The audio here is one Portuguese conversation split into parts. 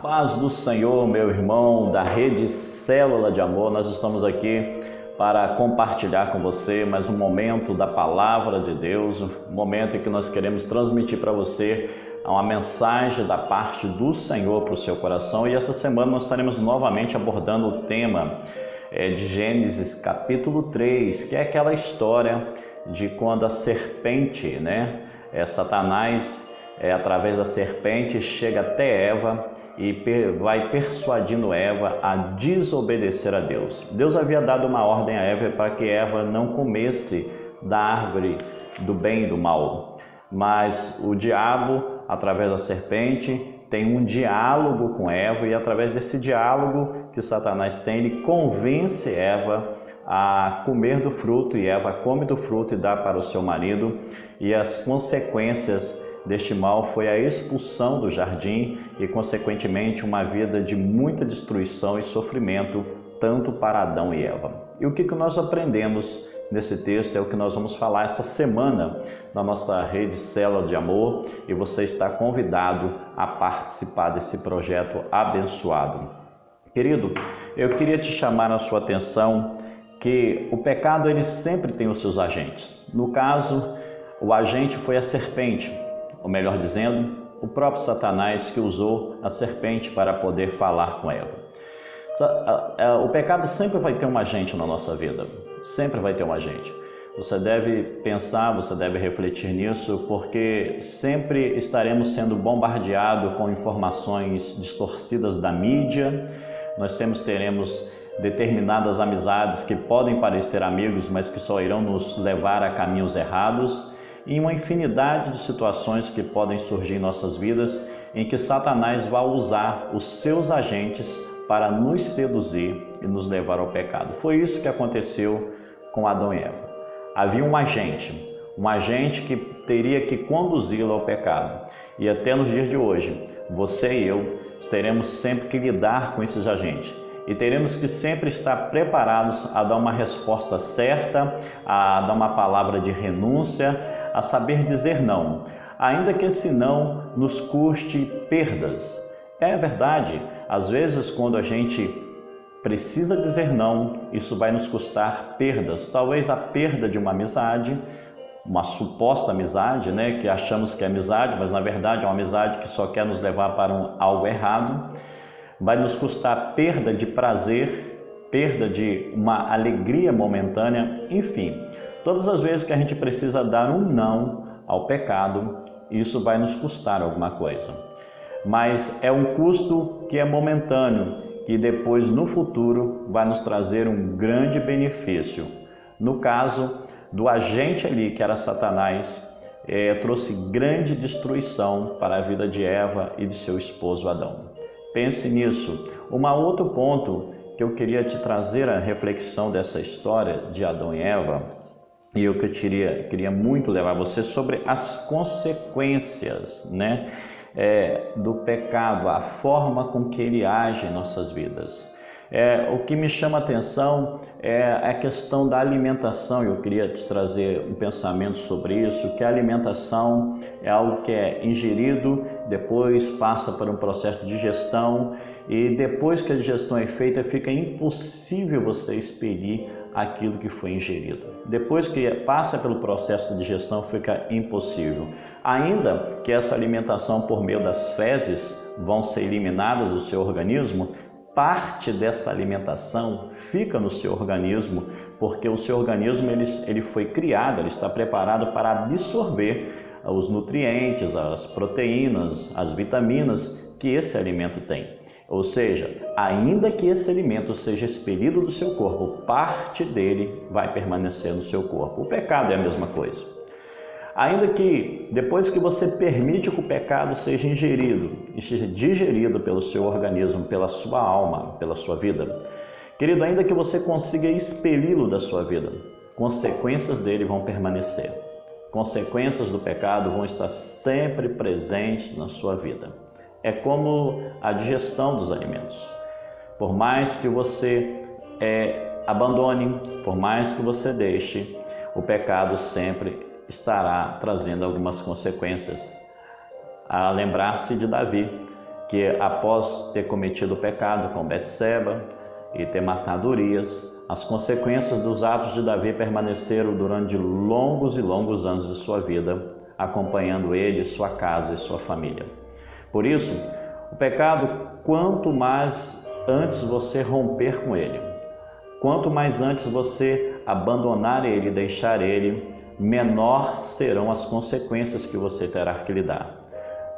Paz do Senhor, meu irmão da Rede Célula de Amor, nós estamos aqui para compartilhar com você mais um momento da Palavra de Deus, um momento em que nós queremos transmitir para você uma mensagem da parte do Senhor para o seu coração. E essa semana nós estaremos novamente abordando o tema de Gênesis capítulo 3, que é aquela história de quando a serpente, Satanás, através da serpente, chega até Eva e vai persuadindo Eva a desobedecer a Deus. Deus havia dado uma ordem a Eva para que Eva não comesse da árvore do bem e do mal. Mas o diabo, através da serpente, tem um diálogo com Eva, e através desse diálogo que Satanás tem, ele convence Eva a comer do fruto, e Eva come do fruto e dá para o seu marido, e as consequências deste mal foi a expulsão do jardim e, consequentemente, uma vida de muita destruição e sofrimento, tanto para Adão e Eva. E o que nós aprendemos nesse texto é o que nós vamos falar essa semana na nossa Rede Célula de Amor, e você está convidado a participar desse projeto abençoado. Querido, eu queria te chamar a sua atenção que o pecado ele sempre tem os seus agentes. No caso, o agente foi a serpente, ou melhor dizendo, o próprio Satanás, que usou a serpente para poder falar com Eva. O pecado sempre vai ter um agente na nossa vida, sempre vai ter um agente. Você deve pensar, você deve refletir nisso, porque sempre estaremos sendo bombardeados com informações distorcidas da mídia. Nós teremos determinadas amizades que podem parecer amigos, mas que só irão nos levar a caminhos errados. E uma infinidade de situações que podem surgir em nossas vidas em que Satanás vai usar os seus agentes para nos seduzir e nos levar ao pecado. Foi isso que aconteceu com Adão e Eva. Havia um agente que teria que conduzi-lo ao pecado. E até nos dias de hoje, você e eu teremos sempre que lidar com esses agentes. E teremos que sempre estar preparados a dar uma resposta certa, a dar uma palavra de renúncia, a saber dizer não, ainda que esse não nos custe perdas. É verdade, às vezes quando a gente precisa dizer não, isso vai nos custar perdas, talvez a perda de uma amizade, uma suposta amizade, que achamos que é amizade, mas na verdade é uma amizade que só quer nos levar para algo errado. Vai nos custar perda de prazer, perda de uma alegria momentânea, enfim. Todas as vezes que a gente precisa dar um não ao pecado, isso vai nos custar alguma coisa. Mas é um custo que é momentâneo, que depois no futuro vai nos trazer um grande benefício. No caso do agente ali, que era Satanás, trouxe grande destruição para a vida de Eva e de seu esposo Adão. Pense nisso. Outro ponto que eu queria te trazer a reflexão dessa história de Adão e Eva, e eu queria muito levar você sobre as consequências do pecado, a forma com que ele age em nossas vidas. O que me chama a atenção é a questão da alimentação. Eu queria te trazer um pensamento sobre isso, que a alimentação é algo que é ingerido, depois passa por um processo de digestão, e depois que a digestão é feita, fica impossível você expelir aquilo que foi ingerido. Depois que passa pelo processo de digestão, fica impossível. Ainda que essa alimentação por meio das fezes vão ser eliminadas do seu organismo, parte dessa alimentação fica no seu organismo, porque o seu organismo ele foi criado, ele está preparado para absorver os nutrientes, as proteínas, as vitaminas que esse alimento tem. Ou seja, ainda que esse alimento seja expelido do seu corpo, parte dele vai permanecer no seu corpo. O pecado é a mesma coisa. Ainda que depois que você permite que o pecado seja ingerido e seja digerido pelo seu organismo, pela sua alma, pela sua vida, querido, ainda que você consiga expeli-lo da sua vida, consequências dele vão permanecer. Consequências do pecado vão estar sempre presentes na sua vida. É como a digestão dos alimentos. Por mais que você abandone, por mais que você deixe, o pecado sempre estará trazendo algumas consequências. A lembrar-se de Davi, que após ter cometido o pecado com Betseba e ter matado Urias, as consequências dos atos de Davi permaneceram durante longos e longos anos de sua vida, acompanhando ele, sua casa e sua família. Por isso, o pecado, quanto mais antes você romper com ele, quanto mais antes você abandonar ele, deixar ele, menor serão as consequências que você terá que lidar.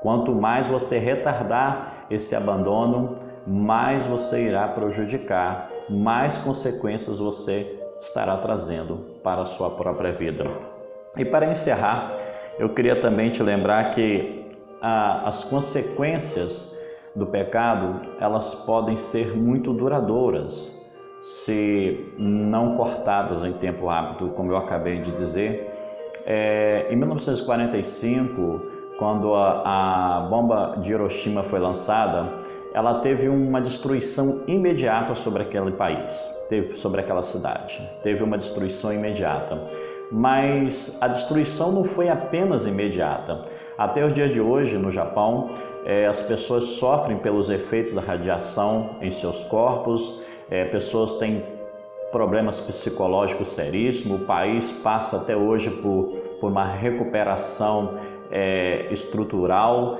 Quanto mais você retardar esse abandono, mais você irá prejudicar, mais consequências você estará trazendo para a sua própria vida. E para encerrar, eu queria também te lembrar que as consequências do pecado, elas podem ser muito duradouras, se não cortadas em tempo rápido, como eu acabei de dizer. Em 1945, quando a bomba de Hiroshima foi lançada, ela teve uma destruição imediata sobre aquele país, sobre aquela cidade. Teve uma destruição imediata. Mas a destruição não foi apenas imediata. Até o dia de hoje, no Japão, as pessoas sofrem pelos efeitos da radiação em seus corpos, pessoas têm problemas psicológicos seríssimos, o país passa até hoje por uma recuperação estrutural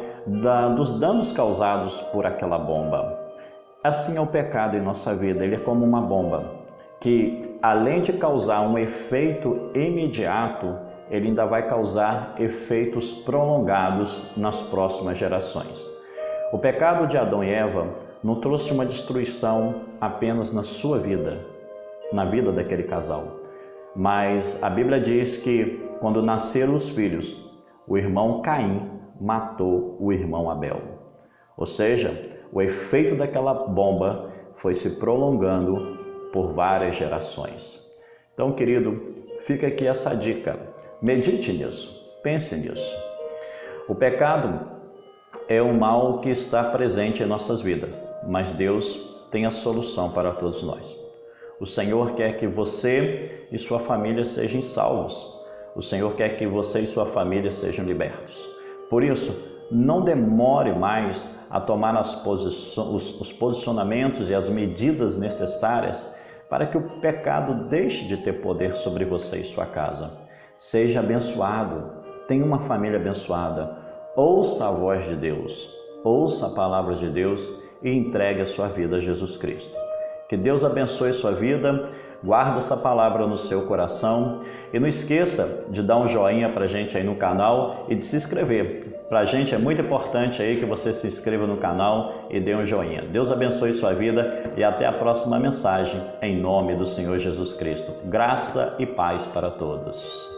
dos danos causados por aquela bomba. Assim é o pecado em nossa vida, ele é como uma bomba, que além de causar um efeito imediato, ele ainda vai causar efeitos prolongados nas próximas gerações. O pecado de Adão e Eva não trouxe uma destruição apenas na sua vida, na vida daquele casal, mas a Bíblia diz que quando nasceram os filhos, o irmão Caim matou o irmão Abel. Ou seja, o efeito daquela bomba foi se prolongando por várias gerações. Então, querido, fica aqui essa dica. Medite nisso, pense nisso. O pecado é um mal que está presente em nossas vidas, mas Deus tem a solução para todos nós. O Senhor quer que você e sua família sejam salvos. O Senhor quer que você e sua família sejam libertos. Por isso, não demore mais a tomar os posicionamentos e as medidas necessárias para que o pecado deixe de ter poder sobre você e sua casa. Seja abençoado, tenha uma família abençoada, ouça a voz de Deus, ouça a palavra de Deus e entregue a sua vida a Jesus Cristo. Que Deus abençoe sua vida, guarda essa palavra no seu coração e não esqueça de dar um joinha para a gente aí no canal e de se inscrever. Para a gente é muito importante aí que você se inscreva no canal e dê um joinha. Deus abençoe sua vida e até a próxima mensagem, em nome do Senhor Jesus Cristo. Graça e paz para todos.